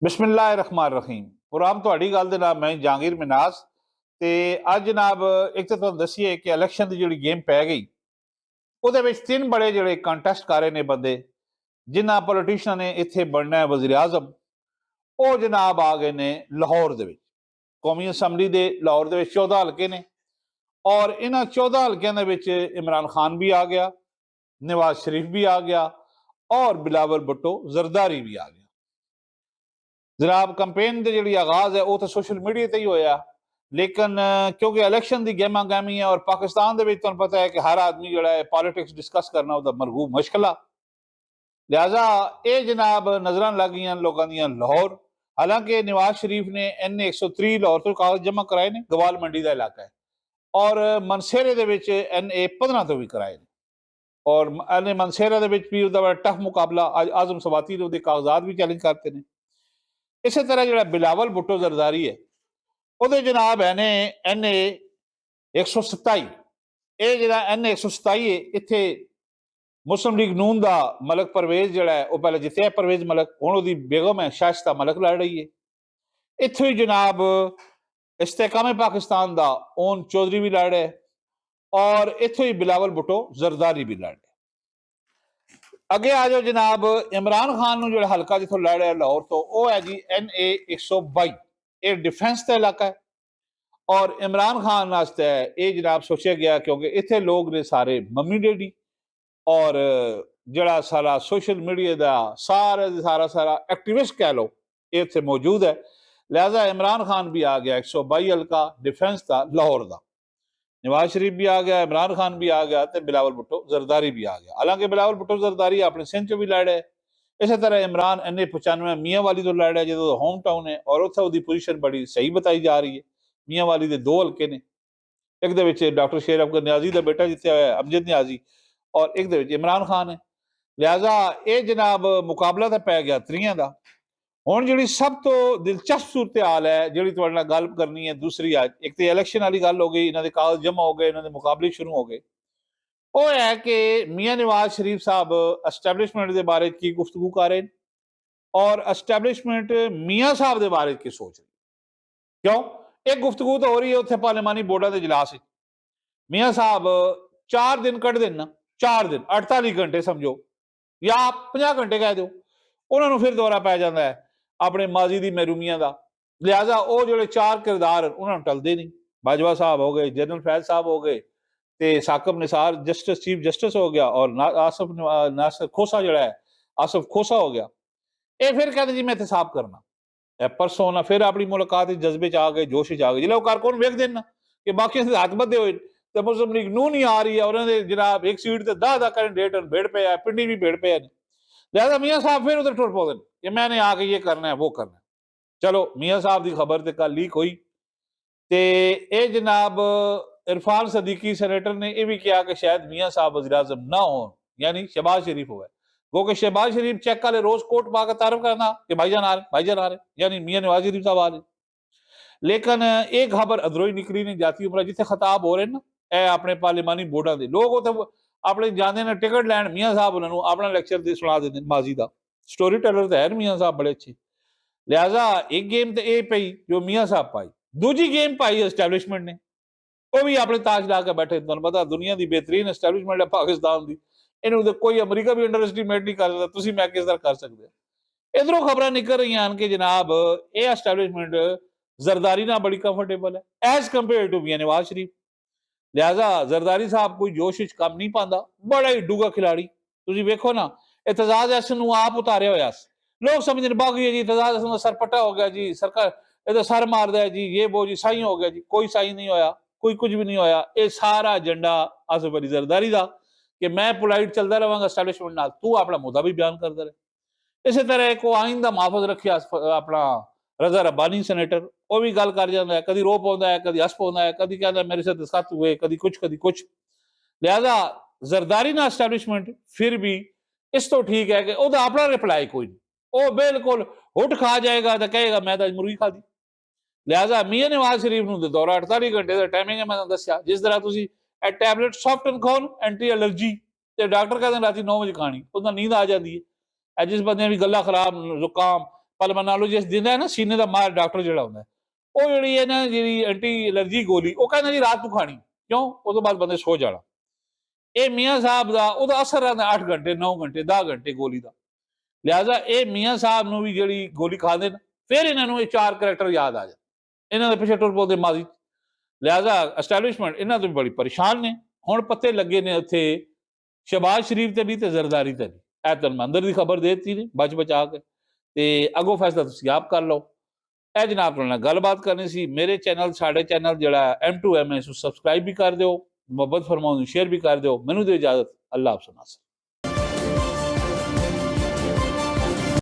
बिस्मिल्लाह रहमान रहीम। पुराम ਤੁਹਾਡੀ ਗੱਲ ਦੇ ਨਾਲ ਮੈਂ ਜਹਾਂਗੀਰ ਮਿਨਾਜ਼ ਤੇ ਅੱਜ ਜਨਾਬ ਇੱਕ ਤਾਂ ਤੁਹਾਨੂੰ ਦੱਸੀਏ ਕਿ ਇਲੈਕਸ਼ਨ ਦੀ ਜਿਹੜੀ ਗੇਮ ਪੈ ਗਈ ਉਹਦੇ ਵਿੱਚ ਤਿੰਨ ਬੜੇ ਜਿਹੜੇ ਕੰਟੈਸਟ ਕਰ ਰਹੇ ਨੇ ਬੰਦੇ ਜਿਨ੍ਹਾਂ ਪੋਲੀਟੀਸ਼ੀਅਨ ਨੇ ਇੱਥੇ ਬਣਨਾ ਹੈ ਵਜ਼ੀਰ ਆਜ਼ਮ। ਉਹ ਜਨਾਬ ਆ ਗਏ ਨੇ ਲਾਹੌਰ ਦੇ ਵਿੱਚ। ਕੌਮੀ ਅਸੈਂਬਲੀ ਦੇ ਲਾਹੌਰ ਦੇ ਵਿੱਚ 14 ਹਲਕੇ ਨੇ ਔਰ ਇਹਨਾਂ 14 ਹਲਕਿਆਂ ਦੇ ਵਿੱਚ ਇਮਰਾਨ ਖਾਨ ਵੀ ਆ ਗਿਆ, नवाज शरीफ भी आ गया और बिलावल भुट्टो जरदारी भी आ गया। जनाब कंपेन की जी आगाज है वो तो सोशल मीडिया ते ही होया, लेकिन क्योंकि इलेक्शन की गेमा गैमी है और पाकिस्तान के पता है कि हर आदमी जो है पॉलिटिक्स डिस्कस करना उसका मरगूब मुश्किल है। लिहाजा ये जनाब नजर लग गई लोगों दी लाहौर। हालांकि नवाज शरीफ ने एन 103 लाहौर तो कागज जमा कराए ने, गवाल मंडी का इलाका है, और मनसेरे एन ए 15 तो भी कराए ने और मनसेरा भी बड़ा टफ मुकाबला अज आजम सवाती ने कागजात भी चैलेंज करते हैं। इस तरह जो बिलावल भुट्टो जरदारी है वो जनाब है ने एन ए 127। ये जो एन ए 127 है इतने मुस्लिम लीग नून का मलक परवेज जोड़ा है वह पहले जितया परवेज मलक, हुण उसदी बेगम है शाइस्ता मलक लड़ रही है। इत्थों ही जनाब इस्तेकाम पाकिस्तान का ओन चौधरी भी लड़ रहा है और इत्थों ही बिलावल भुट्टो जरदारी भी लड़ रहे। अगे आ जाओ जनाब इमरान खान जो हल्का जिथों लड़ रहा है लाहौर तो वह है जी एन ए 122। ये डिफेंस का इलाका है और इमरान खान वास्ते ये जनाब सोचा गया क्योंकि इतने लोग ने सारे मम्मी डैडी और जड़ा सारा सोशल मीडिया का सारा सारा एक्टिविस्ट कह लो ये इतने मौजूद है। लिहाजा इमरान खान भी आ गया 122 हल्का डिफेंस का लाहौर का। नवाज शरीफ भी आ गया, इमरान खान भी आ गया तो बिलावल भुट्टो जरदारी भी आ गया। हालांकि बिलावल भुट्टो जरदारी अपने सिंध चो भी लड़ है। इस तरह इमरान एन ए 95 मियाँ वाली तो लड़ है जो होम टाउन है और उत्थे उसकी पोजीशन बड़ी सही बताई जा रही है। मियाँ वाली के 2 हल्के ने, एक डॉक्टर शेर अफगर न्याजी का बेटा जितया है अमजद न्याजी और एक इमरान खान है। लिहाजा ये जनाब मुकाबला तो पै गया त्रियां का। हुण जिहड़ी सब तो दिलचस्प सूरत हाल है जिहड़ी तुहाडे नाल गल करनी है दूसरी आज, एक तो इलैक्शन वाली गल हो गई, इन्हां दे कागज जमा हो गए, इन्हां दे मुकाबले शुरू हो गए। वो है कि मियाँ नवाज शरीफ साहब एस्टैब्लिशमेंट के बारे की गुफ्तगू कर रहे हैं और एस्टैब्लिशमेंट मियाँ साहब के बारे की सोच रही। क्यों? एक गुफ्तगू तो हो रही है उत्थे पार्लिमानी बोर्डा के इजलास है। मियाँ साहब 4 दिन कट देन ना, 4 दिन 48 घंटे समझो या 50 घंटे कह दो, उन्होंने फिर दौरा पै जाता है अपने माजी की महरूमिया का। लिहाजा वो जो 4 किरदार उन्होंने टलते नहीं। बाजवा साहब हो गए, जनरल फैज साहब हो गए, तो Saqib Nisar justice chief justice हो गया और आसफ नासिर खोसा जो है आसफ खोसा हो गया। ये फिर कहते जी मैं एहतसाब करना परसों ना फिर अपनी मुलाकात जज्बे आ गए, जोश आ गए। जिले कारकुन वेख देना कि बाकी हथ बधे हुए तो मुस्लिम लीग नून ही आ रही है और जनाब एक सीट से 10 कैंडिडेट भेड़ पे है, पिंडी भी भेड़ पे है। लिहाजा मियाँ साहब फिर उधर टुर पौधे कि मैंने आके ये करना है वो करना है। चलो मियाँ साहब की खबर तो कल लीक हुई तो ये जनाब इरफान सदीकी सेनेटर ने यह भी कहा कि शायद मियाँ साहब वज़ीर आज़म ना हो, यानी शहबाज शरीफ हो। वो कि शहबाज शरीफ चेक वाले रोज कोट पा के तारफ करना कि भाईजान आ रहे, यानी मियाँ नवाज शरीफ साहब आ रहे। लेकिन एक खबर अदरों ही निकली नहीं जाती उमरा जिथे खिताब हो रहे ना ए अपने पार्लिमानी बोर्डा के लोग उसे अपने जाते हैं टिकट लैन, मियाँ साहब उन्होंने अपना लैक्चर सुना देते माजी का। स्टोरी टेलर तो है मियाँ साहब बड़े अच्छे। लिहाजा एक गेम तो यह पई जो मियाँ साहब पाई, दूजी गेम पाई एस्टैब्लिशमेंट ने, वो भी अपने ताज ला के बैठे। तुहानू पता दुनिया की बेहतरीन एस्टैब्लिशमेंट है पाकिस्तान की, इन्होंने कोई अमरीका भी अंडर एस्टीमेट नहीं कर सकता, तुसीं मैं किस तरह कर सकते। इधरों खबर निकल रही हैं कि जनाब ये एस्टैब्लिशमेंट जरदारी ना बड़ी कंफर्टेबल है एज कंपेयर टू मियाँ नवाज शरीफ। लिहाजा जरदारी साहब कोई जोश विच कम नहीं पाता, बड़ा ही डूंगा खिलाड़ी। तुसीं वेखो ना एतजाज हसन नूं आप उतारिया होया सी, लोग समझते बाकी जी एतजाज हसन का सर पट्टा हो गया जी, सरकार ये सर मार दिया जी, ये वो जी साई हो गया जी। कोई साई नहीं होया, कोई कुछ भी नहीं होया। ये सारा एजेंडा आसिफ अली जरदारी का कि मैं पोलाइट चलता रहांगा एस्टैब्लिशमेंट नाल, तू अपना मुद्दा भी बयान करता रहे। इस तरह एक आइन का मुहाफिज रखिया अपना रजा रब्बानी सेनेटर, वो भी गल कर जाता है, कभी रो पाता है, कभी हस पाता है, कभी कहता है मेरे से दस्खत हुए, कभी कुछ। लिहाजा जरदारी ना एस्टैब्लिशमेंट फिर भी इस तो ठीक है कि वह अपना रिप्लाई कोई नहीं, वो बिल्कुल हुट खा जाएगा तो कहेगा मैं तो मुर्गी खा दी। लिहाजा मियाँ नवाज शरीफ नूं दौरा 48 घंटे का टाइमिंग है। मैं दसिया जिस तरह तुम टैबलेट सॉफ्ट एंड खाओ एंटी एलर्जी तो डॉक्टर कहते हैं रात 9 बजे खानी, उसका नींद आ जाती है। जिस बंदे भी गला खराब जुकाम ਪਲਮਨੋਲੋਜਿਸਟ ਦਿੰਦਾ ਹੈ ਨਾ, ਸੀਨੇ ਦਾ ਮਾਹਰ ਡਾਕਟਰ ਜਿਹੜਾ ਹੁੰਦਾ ਹੈ, ਉਹ ਜਿਹੜੀ ਹੈ ਨਾ ਜਿਹੜੀ ਐਂਟੀ ਐਲਰਜੀ ਗੋਲੀ, ਉਹ ਕਹਿੰਦਾ ਜੀ ਰਾਤ ਨੂੰ ਖਾਣੀ, ਕਿਉਂ? ਉਹ ਤੋਂ ਬਾਅਦ ਬੰਦੇ ਸੋ ਜਾਣਾ। ਇਹ ਮੀਆਂ ਸਾਹਿਬ ਦਾ ਉਹਦਾ ਅਸਰ ਰਹਿੰਦਾ 8 ਘੰਟੇ 9 ਘੰਟੇ 10 ਘੰਟੇ ਗੋਲੀ ਦਾ। ਲਿਹਾਜ਼ਾ ਇਹ ਮੀਆਂ ਸਾਹਿਬ ਨੂੰ ਵੀ ਜਿਹੜੀ ਗੋਲੀ ਖਾਂਦੇ ਨੇ, ਫਿਰ ਇਹਨਾਂ ਨੂੰ ਇਹ 4 ਕਰੈਕਟਰ ਯਾਦ ਆ ਜਾਂਦੇ, ਇਹਨਾਂ ਦੇ ਪਿੱਛੇ ਟੁਰ ਪਉਂਦੇ ਮਾਜ਼ੀ। ਲਿਹਾਜ਼ਾ ਐਸਟੈਬਲਿਸ਼ਮੈਂਟ ਇਹਨਾਂ ਤੋਂ ਵੀ ਬੜੀ ਪਰੇਸ਼ਾਨ ਨੇ। ਹੁਣ ਪੱਤੇ ਲੱਗੇ ਨੇ ਉੱਥੇ ਸ਼ਹਬਾਜ਼ ਸ਼ਰੀਫ ਤੇ ਵੀ ਤੇ ਜ਼ਰਦਾਰੀ ਤੇ ਵੀ। ਇਹ ਤੁਹਾਨੂੰ ਅੰਦਰ ਦੀ ਖਬਰ ਦੇ ਦਿੱਤੀ ਨੇ ਬਚ ਬਚਾ ਕੇ, ਤੇ ਅੱਗੋਂ ਫੈਸਲਾ ਤੁਸੀਂ ਆਪ ਕਰ ਲਓ। ਇਹ ਜਨਾਬ ਤੁਹਾਡੇ ਨਾਲ ਗੱਲਬਾਤ ਕਰਨੀ ਸੀ। ਮੇਰੇ ਚੈਨਲ, ਸਾਡੇ ਚੈਨਲ ਜਿਹੜਾ M2M ਹੈ, ਇਸ ਨੂੰ ਸਬਸਕ੍ਰਾਈਬ ਵੀ ਕਰ ਦਿਓ, ਮੁਹੱਬਤ ਫਰਮਾਓ, ਸ਼ੇਅਰ ਵੀ ਕਰ ਦਿਓ। ਮੈਨੂੰ ਦਿਓ ਇਜਾਜ਼ਤ। ਅੱਲਾਹ ਹਾਫਿਜ਼।